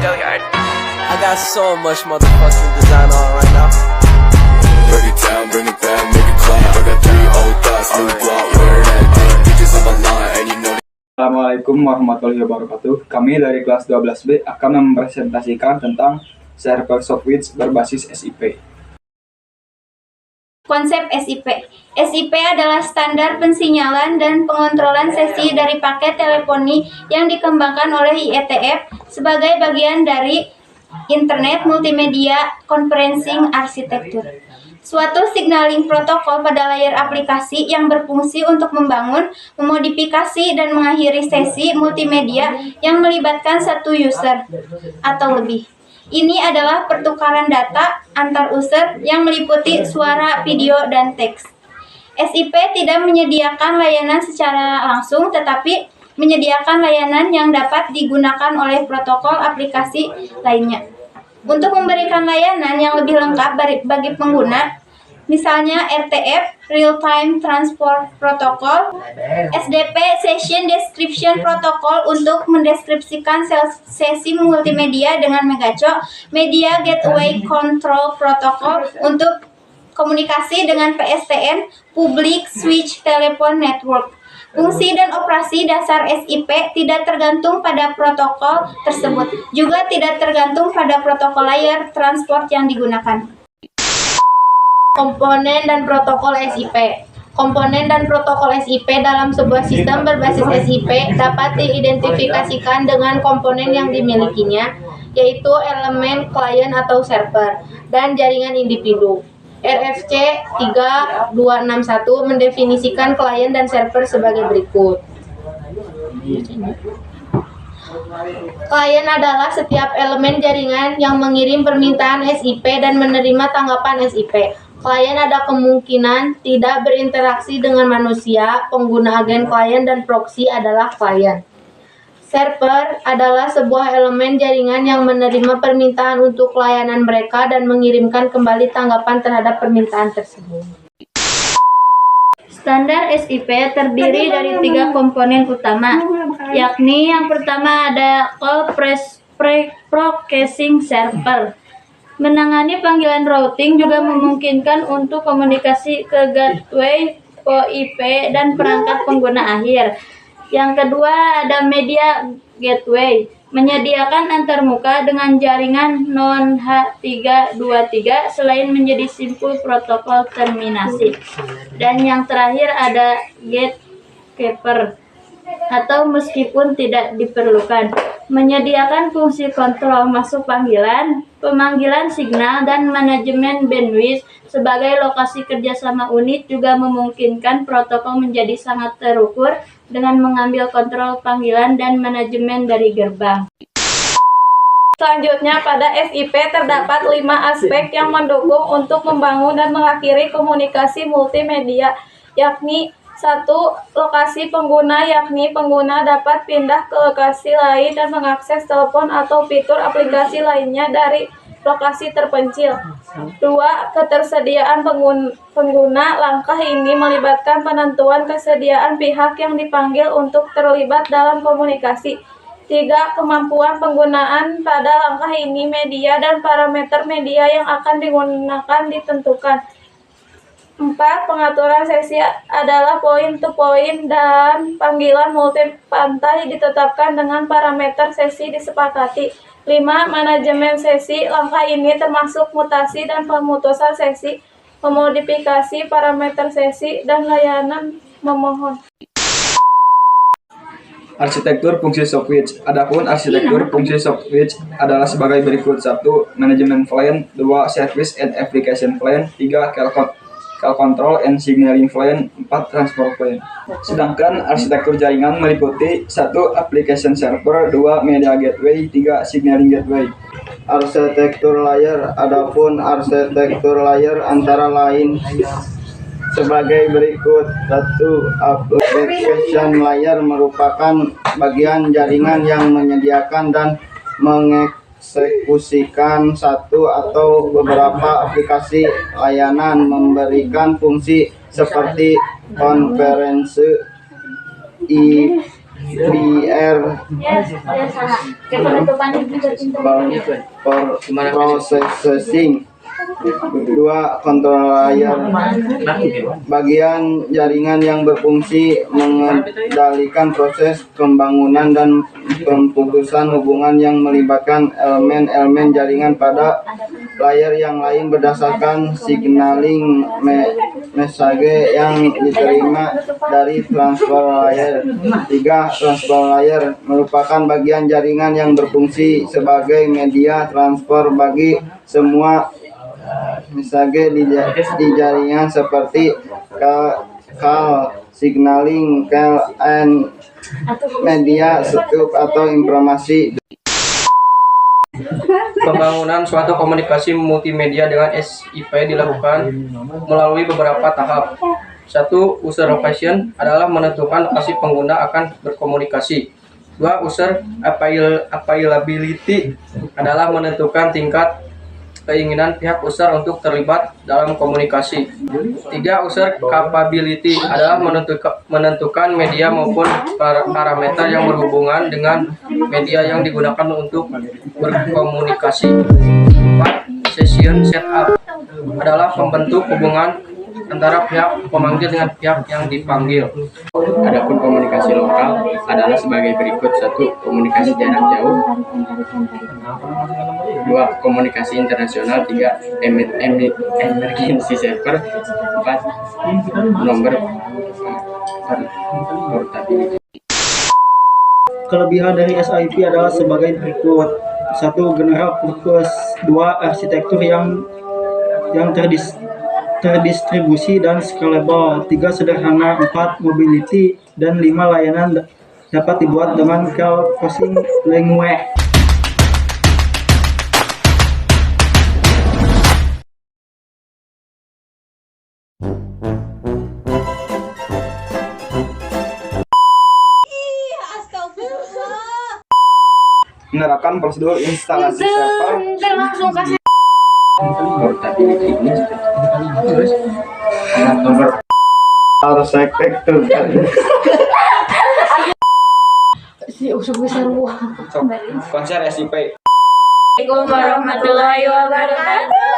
I got so much motherfucking design on right now. Break it down, bring it back, make it clap. I got 3 old thoughts, new block, where that thing. Bitches on my line, and you know. Assalamualaikum warahmatullahi wabarakatuh. Kami dari kelas 12B akan mempresentasikan tentang server Sofwitch berbasis SIP. Konsep SIP. SIP adalah standar pensinyalan dan pengontrolan sesi dari paket teleponi yang dikembangkan oleh IETF sebagai bagian dari Internet Multimedia Conferencing Architecture. Suatu signaling protokol pada layar aplikasi yang berfungsi untuk membangun, memodifikasi, dan mengakhiri sesi multimedia yang melibatkan satu user atau lebih. Ini adalah pertukaran data antar user yang meliputi suara, video, dan teks. SIP tidak menyediakan layanan secara langsung, tetapi menyediakan layanan yang dapat digunakan oleh protokol aplikasi lainnya. Untuk memberikan layanan yang lebih lengkap bagi pengguna, misalnya RTF, Real Time Transport Protocol, SDP, Session Description Protocol untuk mendeskripsikan sesi multimedia dengan Megacok, Media Gateway Control Protocol untuk komunikasi dengan PSTN, Public Switch Telephone Network. Fungsi dan operasi dasar SIP tidak tergantung pada protokol tersebut, juga tidak tergantung pada protokol layar transport yang digunakan. Komponen dan protokol SIP. Komponen dan protokol SIP dalam sebuah sistem berbasis SIP dapat diidentifikasikan dengan komponen yang dimilikinya, yaitu elemen klien atau server, dan jaringan individu. RFC 3261 mendefinisikan klien dan server sebagai berikut. Klien adalah setiap elemen jaringan yang mengirim permintaan SIP dan menerima tanggapan SIP. Klien ada kemungkinan tidak berinteraksi dengan manusia. Pengguna agen klien dan proxy adalah klien. Server adalah sebuah elemen jaringan yang menerima permintaan untuk layanan mereka dan mengirimkan kembali tanggapan terhadap permintaan tersebut. Standar SIP terdiri dari 3 komponen utama, yakni yang pertama ada Call Processing Server. Menangani panggilan routing juga memungkinkan untuk komunikasi ke gateway VoIP dan perangkat pengguna akhir. Yang kedua ada Media Gateway, menyediakan antarmuka dengan jaringan non-H323 selain menjadi simpul protokol terminasi. Dan yang terakhir ada Gatekeeper, atau meskipun tidak diperlukan, menyediakan fungsi kontrol masuk panggilan, pemanggilan signal, dan manajemen bandwidth. Sebagai lokasi kerjasama unit juga memungkinkan protokol menjadi sangat terukur dengan mengambil kontrol panggilan dan manajemen dari gerbang. Selanjutnya, pada SIP terdapat 5 aspek yang mendukung untuk membangun dan mengakhiri komunikasi multimedia, yakni 1. Lokasi pengguna, yakni pengguna dapat pindah ke lokasi lain dan mengakses telepon atau fitur aplikasi lainnya dari lokasi terpencil. 2. Ketersediaan pengguna. Langkah ini melibatkan penentuan kesediaan pihak yang dipanggil untuk terlibat dalam komunikasi. 3. Kemampuan penggunaan. Pada langkah ini, media dan parameter media yang akan digunakan ditentukan. 4. Pengaturan sesi adalah point-to-point dan panggilan multi-pantai ditetapkan dengan parameter sesi disepakati. 5. Manajemen sesi. Langkah ini termasuk mutasi dan pemutusan sesi, memodifikasi parameter sesi, dan layanan memohon. Arsitektur fungsi Sofwitch. Adapun arsitektur fungsi Sofwitch adalah sebagai berikut: 1. Manajemen plane, 2. Service and application plane, 3. Call control and signaling plane, 4. transport plane. Sedangkan arsitektur jaringan meliputi 1. Application server, 2. Media gateway, 3. signaling gateway. Arsitektur layer. Adapun arsitektur layer antara lain sebagai berikut: 1. Application layer merupakan bagian jaringan yang menyediakan dan mengeksekusikan satu atau beberapa aplikasi layanan, memberikan fungsi seperti konferensi, BR processing. 2. Control layer, bagian jaringan yang berfungsi mengendalikan proses pembangunan dan pemutusan hubungan yang melibatkan elemen-elemen jaringan pada layer yang lain berdasarkan signaling message yang diterima dari transfer layer. 3. Transfer layer merupakan bagian jaringan yang berfungsi sebagai media transfer bagi semua message di jaringan seperti call, signaling, call, and media stuff atau informasi. Pembangunan suatu komunikasi multimedia dengan SIP dilakukan melalui beberapa tahap. 1. User location adalah menentukan lokasi pengguna akan berkomunikasi. 2. User availability adalah menentukan tingkat keinginan pihak user untuk terlibat dalam komunikasi. 3. User capability adalah menentukan media maupun parameter yang berhubungan dengan media yang digunakan untuk berkomunikasi. 4. Session setup adalah pembentuk hubungan antara pihak pemanggil dengan pihak yang dipanggil. Adapun komunikasi lokal adalah sebagai berikut. 1. Komunikasi jarak jauh. 2. Komunikasi internasional. 3. Emergency server. 4. Nomor portability. Kelebihan dari SIP adalah sebagai berikut. 1. General purpose. 2. Arsitektur yang terdistribusi dan scalable. 3. Sederhana. 4. Mobility. Dan 5. Layanan dapat dibuat dengan crossing language. Menerapkan prosedur instalasi server. Langsung kasih. Portability ini terus nomor Arsitektur Konser SIP. Assalamualaikum warahmatullahi wabarakatuh.